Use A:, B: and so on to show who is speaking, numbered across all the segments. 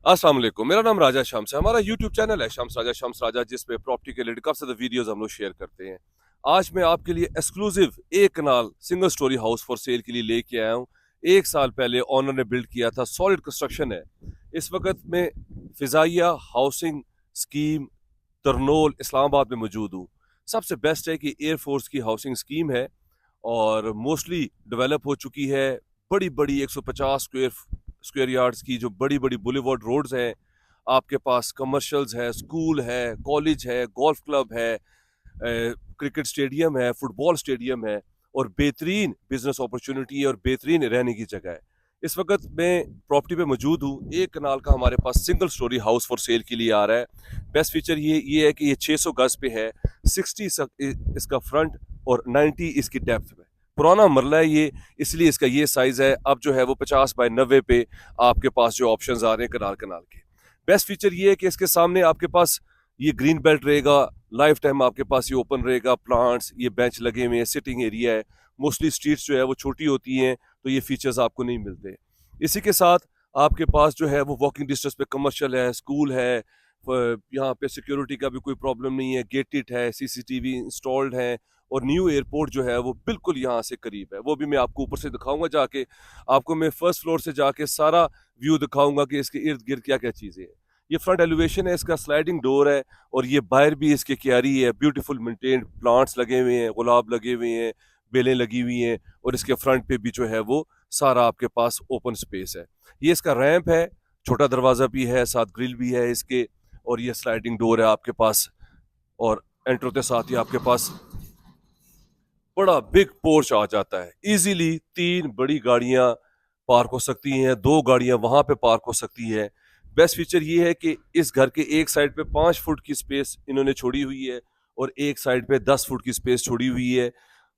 A: अस्सलाम वालेकुम, मेरा नाम राजा शम्स है। हमारा यूट्यूब चैनल है शम्स राजा, जिस पे प्रॉपर्टी के रिलेटेड काफी ज्यादा वीडियोस हम लोग शेयर करते हैं। आज मैं आपके लिए एक्सक्लूसिव एक kanal single storey house for sale के लिए लेके आया हूँ। 1 साल पहले ऑनर ने बिल्ड किया था, सॉलिड कंस्ट्रक्शन है। इस वक्त मैं फिजाइया हाउसिंग स्कीम तरनोल इस्लामाबाद में मौजूद हूँ। सबसे बेस्ट है कि एयरफोर्स की हाउसिंग स्कीम है और मोस्टली डेवलप हो चुकी है। बड़ी बड़ी 150 स्क्वायर यार्ड्स की जो बड़ी बड़ी बुलेवार्ड रोड्स हैं, आपके पास कमर्शियल्स है, स्कूल है, कॉलेज है, गोल्फ क्लब है, क्रिकेट स्टेडियम है, फुटबॉल स्टेडियम है और बेहतरीन बिजनेस अपॉर्चुनिटी है और बेहतरीन रहने की जगह है। इस वक्त मैं प्रॉपर्टी पे मौजूद हूँ। 1 कनाल का हमारे पास single storey house for sale के लिए आ रहा है। बेस्ट फीचर ये है कि ये 600 गज पे है, 60 इसका फ्रंट और 90 इसकी डेप्थ में। पुराना मरला है ये, इसलिए इसका ये साइज है। अब जो है वो 50 बाय 90 पे आपके पास जो ऑप्शंस आ रहे हैं कनाल कनाल के। बेस्ट फीचर ये है कि इसके सामने आपके पास ये ग्रीन बेल्ट रहेगा, लाइफ टाइम आपके पास ये ओपन रहेगा, प्लांट्स, ये बेंच लगे हुए हैं, सिटिंग एरिया है। मोस्टली स्ट्रीट्स जो है वो छोटी होती हैं, तो ये फीचर्स आपको नहीं मिलते। इसी के साथ आपके पास जो है वो वॉकिंग डिस्टेंस पे कमर्शियल है, स्कूल है, यहाँ पे सिक्योरिटी का भी कोई प्रॉब्लम नहीं है, गेटेड है, सीसीटीवी इंस्टॉल्ड है और न्यू एयरपोर्ट जो है वो बिल्कुल यहाँ से करीब है। वो भी मैं आपको ऊपर से दिखाऊंगा जाके। आपको मैं फर्स्ट फ्लोर से जाके सारा व्यू दिखाऊंगा कि इसके इर्द गिर्द क्या क्या चीज़ें हैं। ये फ्रंट एलिवेशन है, इसका स्लाइडिंग डोर है और ये बाहर भी इसके क्यारी है, ब्यूटीफुल मेंटेन्ड प्लांट्स लगे हुए हैं, गुलाब लगे हुए हैं, बेलें लगी हुई हैं और इसके फ्रंट पे भी जो है वो सारा आपके पास ओपन स्पेस है। ये इसका रैंप है, छोटा दरवाज़ा भी है, साथ ग्रिल भी है इसके और ये स्लाइडिंग डोर है आपके पास। और एंटर होते साथ ही आपके पास बड़ा बिग पोर्च आ जाता है। इजीली 3 बड़ी गाड़ियां पार्क हो सकती हैं, 2 गाड़ियां वहां पे पार्क हो सकती है। बेस्ट फीचर ये है कि इस घर के एक साइड पे 5 फुट की स्पेस इन्होंने छोड़ी हुई है और एक साइड पे 10 फुट की स्पेस छोड़ी हुई है।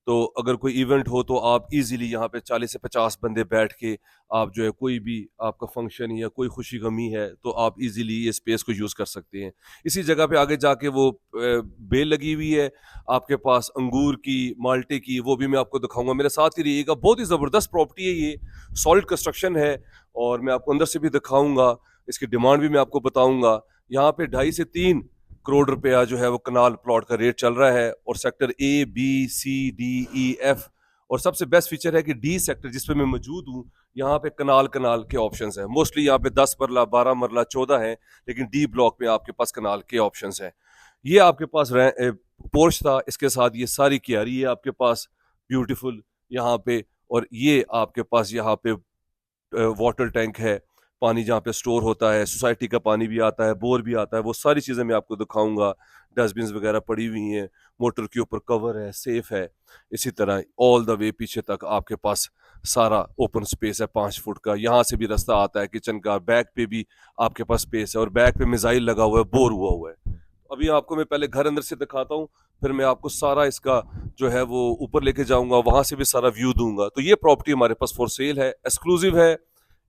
A: तो अगर कोई इवेंट हो तो आप इजीली यहाँ पे 40 से 50 बंदे बैठ के आप जो है कोई भी आपका फंक्शन या कोई खुशी गमी है तो आप इजीली ये स्पेस को यूज़ कर सकते हैं। इसी जगह पे आगे जाके वो बेल लगी हुई है आपके पास, अंगूर की, माल्टे की, वो भी मैं आपको दिखाऊंगा। मेरे साथ ही रहिएगा। बहुत ही ज़बरदस्त प्रॉपर्टी है ये, सॉलिड कंस्ट्रक्शन है और मैं आपको अंदर से भी दिखाऊंगा। इसकी डिमांड भी मैं आपको बताऊंगा। यहाँ पे 2.5 से 3 करोड़ रुपया जो है वो कनाल प्लॉट का रेट चल रहा है और sector A B C D E F। और सबसे बेस्ट फीचर है कि डी सेक्टर जिस पे मैं मौजूद हूँ, यहाँ पे कनाल कनाल के ऑप्शंस हैं। मोस्टली यहाँ पे 10 मरला, 12 मरला, 14 है, लेकिन डी ब्लॉक में आपके पास कनाल के ऑप्शंस हैं। ये आपके पास पोर्च था, इसके साथ ये सारी क्यारी है आपके पास ब्यूटीफुल यहाँ पे। और ये आपके पास यहाँ पे वाटर टैंक है, पानी जहाँ पे स्टोर होता है, सोसाइटी का पानी भी आता है, बोर भी आता है, वो सारी चीज़ें मैं आपको दिखाऊंगा। डस्टबिन वगैरह पड़ी हुई हैं, मोटर के ऊपर कवर है, सेफ है। इसी तरह ऑल द वे पीछे तक आपके पास सारा ओपन स्पेस है, 5 फुट का। यहाँ से भी रास्ता आता है किचन का, बैक पे भी आपके पास स्पेस है और बैक पे मिसाइल लगा हुआ है, बोर हुआ हुआ है। अभी आपको मैं पहले घर अंदर से दिखाता हूँ, फिर मैं आपको सारा इसका जो है वो ऊपर लेके जाऊंगा, वहां से भी सारा व्यू दूंगा। तो ये प्रॉपर्टी हमारे पास फॉर सेल है, एक्सक्लूसिव है,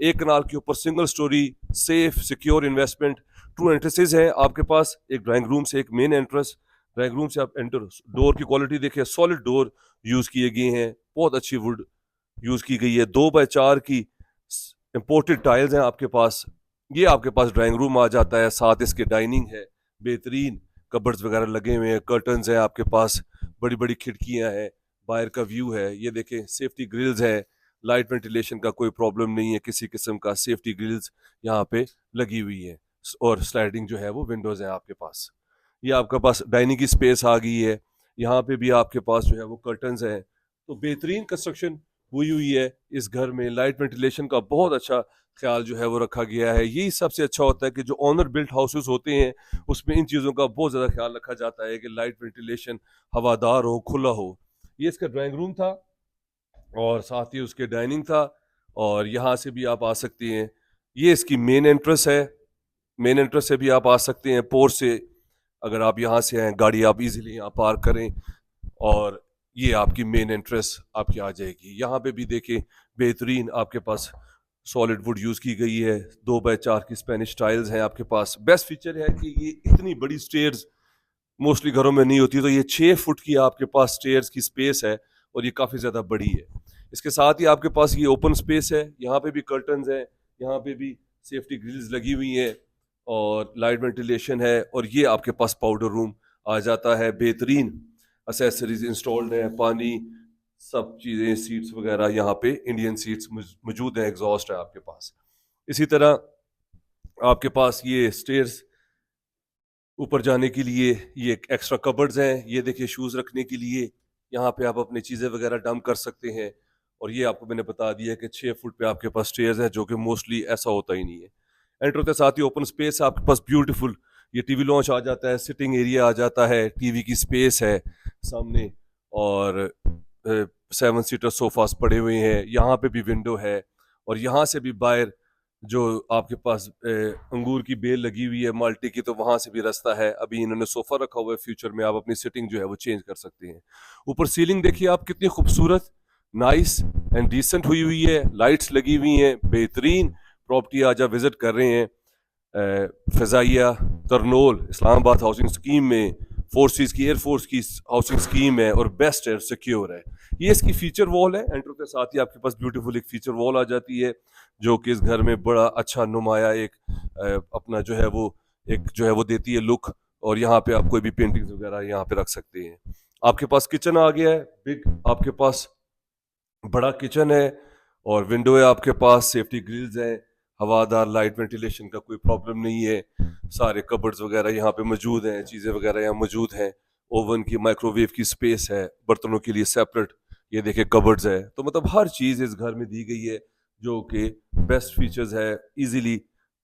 A: 1 कनाल के ऊपर, single storey, safe secure investment. 2 entrances हैं आपके पास, एक ड्राइंग रूम से एक मेन एंट्रेंस। ड्राइंग रूम से आप एंटर, डोर की क्वालिटी देखिए, सॉलिड डोर यूज किए गए हैं, बहुत अच्छी वुड यूज की गई है। 2 बाय 4 की इंपोर्टेड टाइल्स हैं आपके पास। ये आपके पास ड्राइंग रूम आ जाता है, साथ इसके डाइनिंग है, बेहतरीन कबर्ड्स वगैरह लगे हुए हैं, कर्टन्स हैं आपके पास, बड़ी बड़ी खिड़कियां हैं, बाहर का व्यू है। ये देखें, सेफ्टी ग्रिल्स है, लाइट वेंटिलेशन का कोई प्रॉब्लम नहीं है किसी किस्म का, सेफ्टी ग्रिल्स यहाँ पे लगी हुई है और स्लाइडिंग जो है वो विंडोज है आपके पास। ये आपके पास डाइनिंग की स्पेस आ गई है, यहाँ पे भी आपके पास जो है वो कर्टन्स हैं। तो बेहतरीन कंस्ट्रक्शन हुई हुई है इस घर में। लाइट वेंटिलेशन का बहुत अच्छा ख्याल जो है वो रखा गया है। यही सबसे अच्छा होता है कि जो ऑनर बिल्ट हाउसेस होते हैं उसमें इन चीज़ों का बहुत ज़्यादा ख्याल रखा जाता है कि लाइट वेंटिलेशन हवादार हो, खुला हो। ये इसका ड्राइंग रूम था और साथ ही उसके डाइनिंग था और यहाँ से भी आप आ सकती हैं। ये इसकी मेन एंट्रेंस है, मेन एंट्रेंस से भी आप आ सकते हैं। पोर्च से अगर आप यहाँ से आए, गाड़ी आप इजीली यहाँ पार्क करें और ये आपकी मेन एंट्रेंस आपकी आ जाएगी। यहाँ पे भी देखें, बेहतरीन आपके पास सॉलिड वुड यूज़ की गई है, 2 बाय 4 की स्पेनिश टाइल्स हैं आपके पास। बेस्ट फीचर है कि ये इतनी बड़ी स्टेयर्स मोस्टली घरों में नहीं होती, तो ये 6 फुट की आपके पास स्टेयर्स की स्पेस है और ये काफ़ी ज़्यादा बड़ी है। इसके साथ ही आपके पास ये ओपन स्पेस है, यहाँ पे भी कर्टन्स हैं, यहाँ पे भी सेफ्टी ग्रिल्स लगी हुई हैं और लाइट वेंटिलेशन है। और ये आपके पास पाउडर रूम आ जाता है, बेहतरीन एसेसरीज इंस्टॉल्ड है, पानी, सब चीज़ें, सीट्स वगैरह यहाँ पे इंडियन सीट्स मौजूद हैं, एग्जॉस्ट है आपके पास। इसी तरह आपके पास ये स्टेयर्स ऊपर जाने के लिए ये एक्स्ट्रा कबर्ड्स हैं, ये देखिए शूज़ रखने के लिए, यहाँ पे आप अपनी चीज़ें वगैरह डंप कर सकते हैं। और ये आपको मैंने बता दिया कि 6 फुट पे आपके पास स्टेयर्स हैं, जो कि मोस्टली ऐसा होता ही नहीं है। एंटर होते साथ ही ओपन स्पेस आपके पास ब्यूटीफुल, ये टीवी लॉन्च आ जाता है, सिटिंग एरिया आ जाता है, टीवी की स्पेस है सामने, और 7 सीटर सोफास पड़े हुए हैं, यहाँ पे भी विंडो है। और यहाँ से भी बाहर जो आपके पास अंगूर की बेल लगी हुई है माल्टे की, तो वहां से भी रास्ता है। अभी इन्होंने सोफा रखा हुआ है, फ्यूचर में आप अपनी सिटिंग जो है वो चेंज कर सकते हैं। ऊपर सीलिंग देखिए आप कितनी खूबसूरत, नाइस एंड डिसेंट हुई हुई है, लाइट्स लगी हुई हैं, बेहतरीन प्रॉपर्टी आज आप विजिट कर रहे हैं फ़ज़ाइया तरनोल इस्लामाबाद हाउसिंग स्कीम में। फोर्सेस की, एयरफोर्स की हाउसिंग स्कीम है और बेस्ट है, सिक्योर है। ये इसकी फीचर वॉल है, एंटर के साथ ही आपके पास ब्यूटीफुल एक फीचर वॉल आ जाती है, जो कि इस घर में बड़ा अच्छा नुमाया एक अपना जो है वो एक जो है वो देती है लुक। और यहाँ पे आप कोई भी पेंटिंग्स वगैरह यहाँ पे रख सकते हैं। आपके पास किचन आ गया है, बिग आपके पास बड़ा किचन है, और विंडो है आपके पास, सेफ्टी ग्रिल्स हैं, हवादार लाइट वेंटिलेशन का कोई प्रॉब्लम नहीं है। सारे कबर्ड्स वगैरह यहाँ पे मौजूद हैं, चीज़ें वगैरह यहाँ मौजूद हैं, ओवन की, माइक्रोवेव की स्पेस है, बर्तनों के लिए सेपरेट ये देखिए कबर्ड्स है। तो मतलब हर चीज़ इस घर में दी गई है, जो कि बेस्ट फीचर्स है। इजीली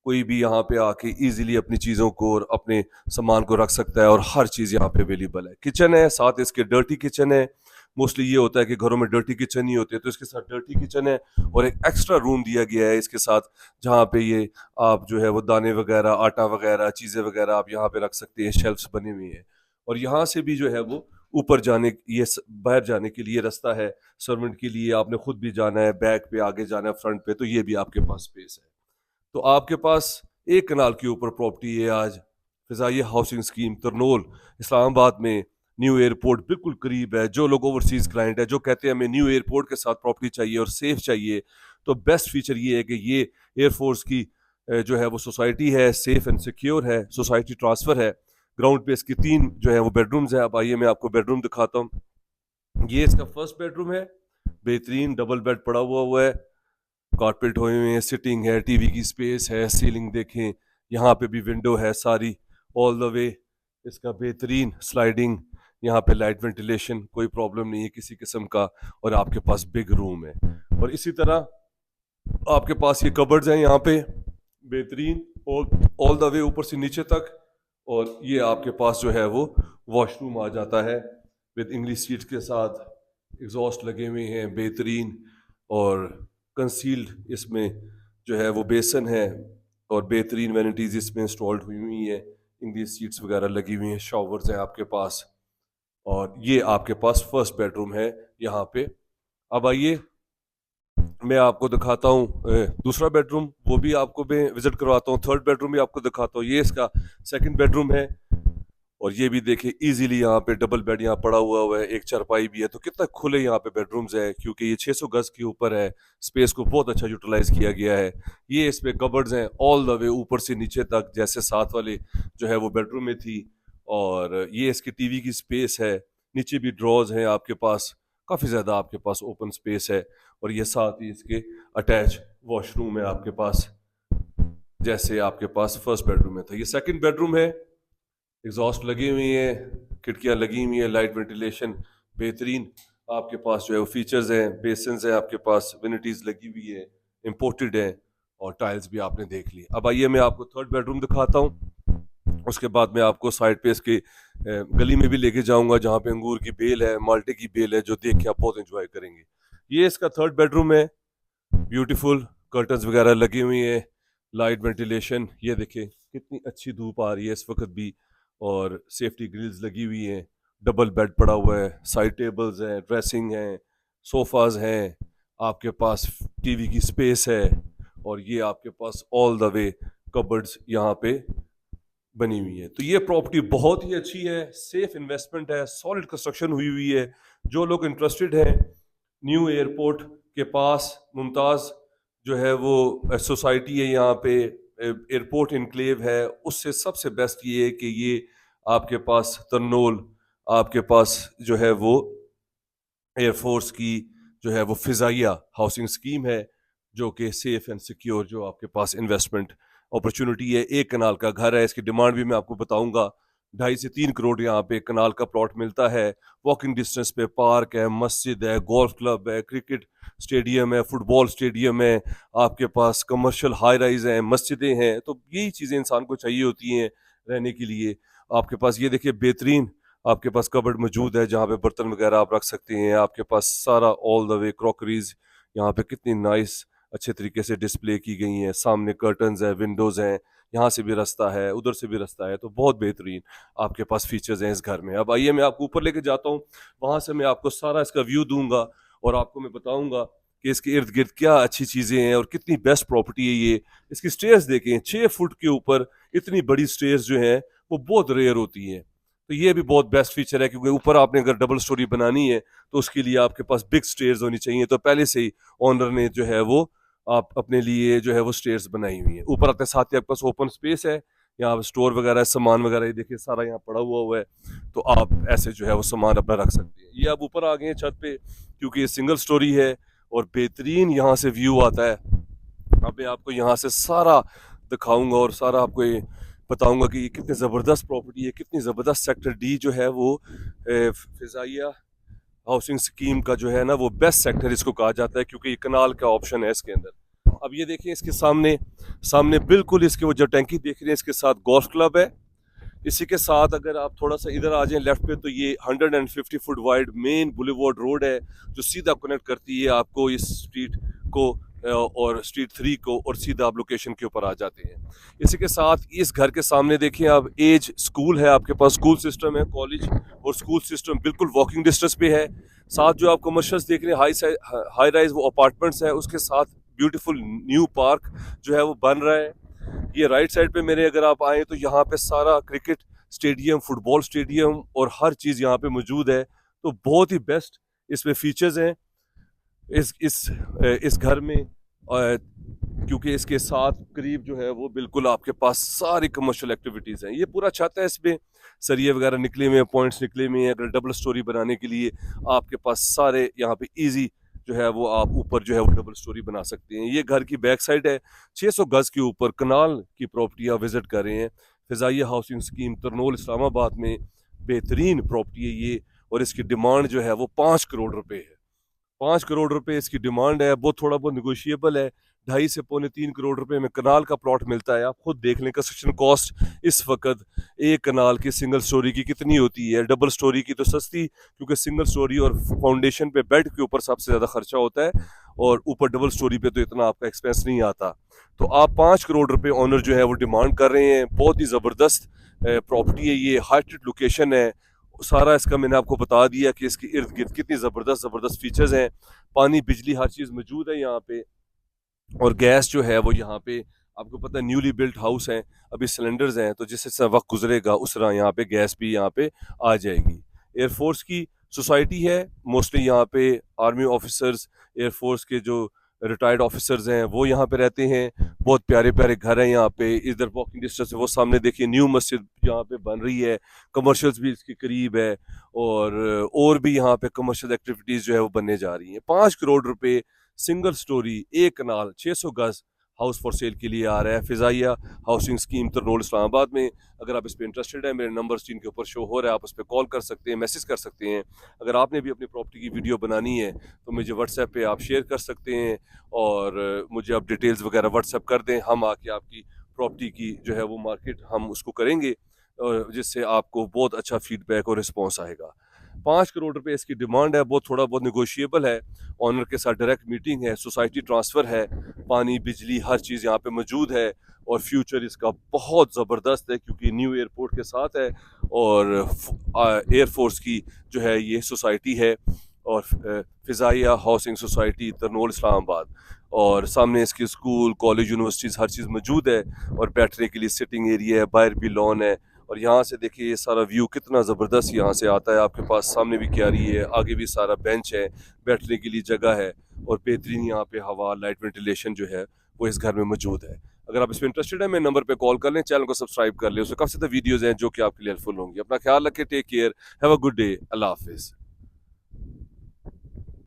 A: कोई भी यहाँ पे आके इजीली अपनी चीज़ों को और अपने सामान को रख सकता है, और हर चीज़ यहाँ पे अवेलेबल है। किचन है, साथ इसके डर्टी किचन है। मोस्टली ये होता है कि घरों में डर्टी किचन नहीं होते, तो इसके साथ डर्टी किचन है, और एक एक्स्ट्रा रूम दिया गया है इसके साथ, जहाँ पे ये आप जो है वो दाने वगैरह, आटा वगैरह, चीज़ें वगैरह आप यहाँ पे रख सकते हैं, शेल्फ्स बनी हुई हैं। और यहाँ से भी जो है वो ऊपर जाने, ये बाहर जाने के लिए रास्ता है, सर्वेंट के लिए आपने खुद भी जाना है, बैक पे आगे जाना है, फ्रंट पे, तो ये भी आपके पास स्पेस है। तो आपके पास एक कनाल के ऊपर प्रॉपर्टी है आज, फ़ज़ाइया हाउसिंग स्कीम तरनोल इस्लामाबाद में, न्यू एयरपोर्ट बिल्कुल करीब है। जो लोग ओवरसीज क्लाइंट है, जो कहते हैं हमें न्यू एयरपोर्ट के साथ प्रॉपर्टी चाहिए और सेफ चाहिए, तो बेस्ट फीचर ये है कि ये एयरफोर्स की जो है वो सोसाइटी है, सेफ एंड सिक्योर है, सोसाइटी ट्रांसफ़र है। ग्राउंड पे इसकी 3 जो है वो बेडरूम्स हैं। अब आइए मैं आपको बेडरूम दिखाता हूँ। ये इसका फर्स्ट बेडरूम है, बेहतरीन डबल बेड पड़ा हुआ है, कारपेट हुए हुए हैं, सिटिंग है, टीवी की स्पेस है, सीलिंग देखें, यहाँ पे भी विंडो है सारी ऑल द वे। इसका बेहतरीन स्लाइडिंग, यहाँ पे लाइट वेंटिलेशन, कोई प्रॉब्लम नहीं है किसी किस्म का, और आपके पास बिग रूम है। और इसी तरह आपके पास ये कबर्ड्स हैं यहाँ पे, बेहतरीन ऑल द वे ऊपर से नीचे तक। और ये आपके पास जो है वो वॉशरूम आ जाता है विद इंग्लिश सीट्स के साथ, एग्जॉस्ट लगे हुए हैं बेहतरीन, और कंसील्ड इसमें जो है वो बेसन है, और बेहतरीन वैनिटीज़ इसमें इंस्टॉल्ड हुई हुई है, इंग्लिश सीट्स वगैरह लगी हुई हैं, शावर्स हैं आपके पास। और ये आपके पास फर्स्ट बेडरूम है यहाँ पे। अब आइए मैं आपको दिखाता हूँ दूसरा बेडरूम, वो भी आपको मैं विजिट करवाता हूँ। थर्ड बेडरूम भी आपको दिखाता हूँ, ये इसका सेकंड बेडरूम है। और ये भी देखिए इजीली यहाँ पे डबल बेड यहाँ पड़ा हुआ है, एक चारपाई भी है, तो कितना खुले यहाँ पे बेडरूम्स है, क्योंकि ये 600 गज के ऊपर है, स्पेस को बहुत अच्छा यूटिलाइज किया गया है। ये इस पे कबर्ड्स हैं ऑल द वे ऊपर से नीचे तक, जैसे साथ वाले जो है वो बेडरूम में थी। और ये इसकी टीवी की स्पेस है, नीचे भी ड्रॉज हैं आपके पास, काफ़ी ज़्यादा आपके पास ओपन स्पेस है। और ये साथ ही इसके अटैच वॉशरूम है आपके पास, जैसे आपके पास फर्स्ट बेडरूम में था। ये सेकंड बेडरूम है, एग्जॉस्ट लगी हुई हैं, खिड़कियां लगी हुई हैं, लाइट वेंटिलेशन बेहतरीन आपके पास जो है वो फीचर्स हैं, बेसिन्स हैं आपके पास, वेनिटीज़ लगी हुई है, इम्पोर्टेड है, और टाइल्स भी आपने देख ली। अब आइए मैं आपको थर्ड बेडरूम दिखाता हूँ, उसके बाद मैं आपको साइड पे इसके गली में भी लेके जाऊंगा, जहाँ पे अंगूर की बेल है, माल्टे की बेल है, जो देख के आप बहुत इंजॉय करेंगे। ये इसका थर्ड बेडरूम है, ब्यूटीफुल कर्टन्स वगैरह लगी हुई हैं, लाइट वेंटिलेशन, ये देखिए कितनी अच्छी धूप आ रही है इस वक्त भी, और सेफ्टी ग्रिल्स लगी हुई हैं, डबल बेड पड़ा हुआ है, साइड टेबल्स हैं, ड्रेसिंग हैं, सोफाज हैं, आपके पास टीवी की स्पेस है, और ये आपके पास ऑल द वे कबर्ड्स यहाँ पे बनी हुई है। तो ये प्रॉपर्टी बहुत ही अच्छी है, सेफ इन्वेस्टमेंट है, सॉलिड कंस्ट्रक्शन हुई हुई है। जो लोग इंटरेस्टेड हैं न्यू एयरपोर्ट के पास मुमताज़ जो है वो सोसाइटी है यहाँ पे, एयरपोर्ट इनक्लेव है, उससे सबसे बेस्ट ये है कि ये आपके पास तरनोल, आपके पास जो है वो एयरफोर्स की जो है वो फिजाइया हाउसिंग स्कीम है, जो कि सेफ एंड सिक्योर जो आपके पास इन्वेस्टमेंट अपॉर्चुनिटी है। एक कनाल का घर है, इसकी डिमांड भी मैं आपको बताऊंगा। 2.5 से 3 करोड़ यहाँ पे कनाल का प्लॉट मिलता है। वॉकिंग डिस्टेंस पे पार्क है, मस्जिद है, गोल्फ क्लब है, क्रिकेट स्टेडियम है, फुटबॉल स्टेडियम है, आपके पास कमर्शियल हाई राइज हैं, मस्जिदें हैं। तो यही चीज़ें इंसान को चाहिए होती हैं रहने के लिए। आपके पास ये देखिए बेहतरीन आपके पास कबर्ड मौजूद है जहाँ पे बर्तन वगैरह आप रख सकते हैं। आपके पास सारा ऑल द वे क्रॉकरीज यहाँ पे कितनी नाइस अच्छे तरीके से डिस्प्ले की गई हैं। सामने कर्टन्स हैं, विंडोज़ हैं, यहाँ से भी रास्ता है, उधर से भी रास्ता है। तो बहुत बेहतरीन आपके पास फीचर्स हैं इस घर में। अब आइए मैं आपको ऊपर लेके जाता हूँ, वहाँ से मैं आपको सारा इसका व्यू दूंगा और आपको मैं बताऊंगा कि इसके इर्द गिर्द क्या अच्छी चीज़ें हैं और कितनी बेस्ट प्रॉपर्टी है ये। इसकी स्टेयर्स देखें, 6 फुट के ऊपर इतनी बड़ी स्टेयर्स जो हैं वो बहुत रेयर होती हैं। तो ये भी बहुत बेस्ट फीचर है, क्योंकि ऊपर आपने अगर डबल स्टोरी बनानी है तो उसके लिए आपके पास बिग स्टेयर्स होनी चाहिए। तो पहले से ही ओनर ने जो है वो आप अपने लिए जो है वो स्टेयर्स बनाई हुई है। ऊपर आते साथ ही आपके पास ओपन स्पेस है, यहाँ स्टोर वगैरह सामान वगैरह ये देखिए सारा यहाँ पड़ा हुआ है। तो आप ऐसे जो है वो सामान अपना रख सकते हैं। ये आप ऊपर आ गए हैं छत पे, क्योंकि ये सिंगल स्टोरी है और बेहतरीन यहाँ से व्यू आता है। अब मैं आपको यहाँ से सारा दिखाऊंगा और सारा आपको ये बताऊंगा कि ये कितनी ज़बरदस्त प्रॉपर्टी है, कितनी ज़बरदस्त सेक्टर डी जो है वो फिजाइया हाउसिंग स्कीम का जो है ना वो बेस्ट सेक्टर इसको कहा जाता है, क्योंकि ये कनाल का ऑप्शन है इसके अंदर। अब ये देखिए इसके सामने सामने बिल्कुल इसके वो जो टैंकी देख रहे हैं इसके साथ गोल्फ क्लब है। इसी के साथ अगर आप थोड़ा सा इधर आ जाएं लेफ्ट पे, तो ये 150 foot wide main boulevard road है जो सीधा कनेक्ट करती है आपको इस स्ट्रीट को और स्ट्रीट 3 को, और सीधा आप लोकेशन के ऊपर आ जाते हैं। इसी के साथ इस घर के सामने देखिए आप एज स्कूल है, आपके पास स्कूल सिस्टम है, कॉलेज और स्कूल सिस्टम बिल्कुल वॉकिंग डिस्टेंस पे है। साथ जो आप कमर्शियल्स देख रहे हैं हाई राइज वो अपार्टमेंट्स है, उसके साथ ब्यूटीफुल न्यू पार्क जो है वो बन रहा है। ये राइट साइड पे मेरे अगर आप आए तो यहाँ पे सारा क्रिकेट स्टेडियम, फुटबॉल स्टेडियम और हर चीज़ यहाँ पे मौजूद है। तो बहुत ही बेस्ट इसमें फीचर्स हैं इस घर में, क्योंकि इसके साथ करीब जो है वो बिल्कुल आपके पास सारी कमर्शियल एक्टिविटीज़ हैं। ये पूरा छत है, इसमें सरिये वगैरह निकले हुए हैं, पॉइंट्स निकले हुए हैं। अगर डबल स्टोरी बनाने के लिए आपके पास सारे यहाँ पे इजी जो है वो आप ऊपर जो है वो डबल स्टोरी बना सकते हैं। ये घर की बैक साइड है, 600 गज के ऊपर कनाल की प्रॉपर्टी आप विजिट कर रहे हैं। फिजाइया हाउसिंग स्कीम तरनोल इस्लामाबाद में बेहतरीन प्रॉपर्टी है ये, और इसकी डिमांड जो है वो 5 करोड़ रुपए है। 5 करोड़ रुपए इसकी डिमांड है। बहुत थोड़ा बहुत निगोशिएबल है। 2.5 से 3 करोड़ रुपए में कनाल का प्लॉट मिलता है। आप खुद देख लें कंस्ट्रक्शन कॉस्ट इस वक्त एक कनाल की सिंगल स्टोरी की कितनी होती है। डबल स्टोरी की तो सस्ती, क्योंकि सिंगल स्टोरी और फाउंडेशन पे बेड के ऊपर सबसे ज़्यादा खर्चा होता है, और ऊपर डबल स्टोरी पे तो इतना आपका एक्सपेंस नहीं आता। तो आप 5 करोड़ रुपए ऑनर जो है वो डिमांड कर रहे हैं। बहुत ही ज़बरदस्त प्रॉपर्टी है ये, हाइटेड लोकेशन है। सारा इसका मैंने आपको बता दिया कि इसके इर्द गिर्द कितनी ज़बरदस्त ज़बरदस्त फीचर्स हैं। पानी बिजली हर चीज़ मौजूद है यहाँ पे, और गैस जो है वो यहाँ पे आपको पता है न्यूली बिल्ट हाउस हैं, अभी सिलेंडर्स हैं, तो जिस जैसा वक्त गुजरेगा उस तरह यहाँ पे गैस भी यहाँ पे आ जाएगी। एयरफोर्स की सोसाइटी है, मोस्टली यहाँ पे आर्मी ऑफिसर्स, एयरफोर्स के जो रिटायर्ड ऑफिसर्स हैं वो यहाँ पे रहते हैं। बहुत प्यारे प्यारे घर हैं यहाँ पे। इधर वॉकिंग डिस्टेंस है, वो सामने देखिए न्यू मस्जिद यहाँ पे बन रही है, कमर्शियल्स भी इसके करीब है, और भी यहाँ पे कमर्शियल एक्टिविटीज़ जो है वो बनने जा रही हैं। 5 करोड़ रुपए सिंगल स्टोरी एक कनाल 600 गज हाउस फॉर सेल के लिए आ रहा है फिजाइया हाउसिंग स्कीम तरनोल इस्लामाबाद में। अगर आप इस पर इंटरेस्टेड है, मेरे नंबर स्क्रीन के ऊपर शो हो रहा है, आप उस पर कॉल कर सकते हैं, मैसेज कर सकते हैं। अगर आपने भी अपनी प्रॉपर्टी की वीडियो बनानी है तो मुझे व्हाट्सएप पे आप शेयर कर सकते हैं, और मुझे आप डिटेल्स वगैरह व्हाट्सएप कर दें। हम आके आपकी प्रॉपर्टी की जो है वो मार्केट हम उसको करेंगे, और जिससे आपको बहुत अच्छा फीडबैक और रिस्पॉन्स आएगा। 5 करोड़ रुपए इसकी डिमांड है, बहुत थोड़ा बहुत निगोशिएबल है। ऑनर के साथ डायरेक्ट मीटिंग है, सोसाइटी ट्रांसफ़र है, पानी बिजली हर चीज़ यहाँ पे मौजूद है, और फ्यूचर इसका बहुत ज़बरदस्त है क्योंकि न्यू एयरपोर्ट के साथ है, और एयरफोर्स की जो है ये सोसाइटी है, और फिजाइया हाउसिंग सोसाइटी तरनोल इस्लामाबाद, और सामने इसके स्कूल कॉलेज यूनिवर्सिटीज़ हर चीज़ मौजूद है, और बैठने के लिए सिटिंग एरिया है, बाहर भी लॉन है, और यहाँ से देखिए ये सारा व्यू कितना ज़बरदस्त यहाँ से आता है। आपके पास सामने भी क्यारी है, आगे भी सारा बेंच है, बैठने के लिए जगह है और बेहतरीन यहाँ पे हवा, लाइट, वेंटिलेशन जो है वो इस घर में मौजूद है। अगर आप इसमें इंटरेस्टेड हैं, मेरे नंबर पे कॉल कर लें, चैनल को सब्सक्राइब कर लें, उसमें काफ़ी ज़्यादा वीडियोज़ हैं जो कि आपके लिए हेल्पफुल होंगी। अपना ख्याल रखें, take care, have a good day, अल्लाह हाफिज़।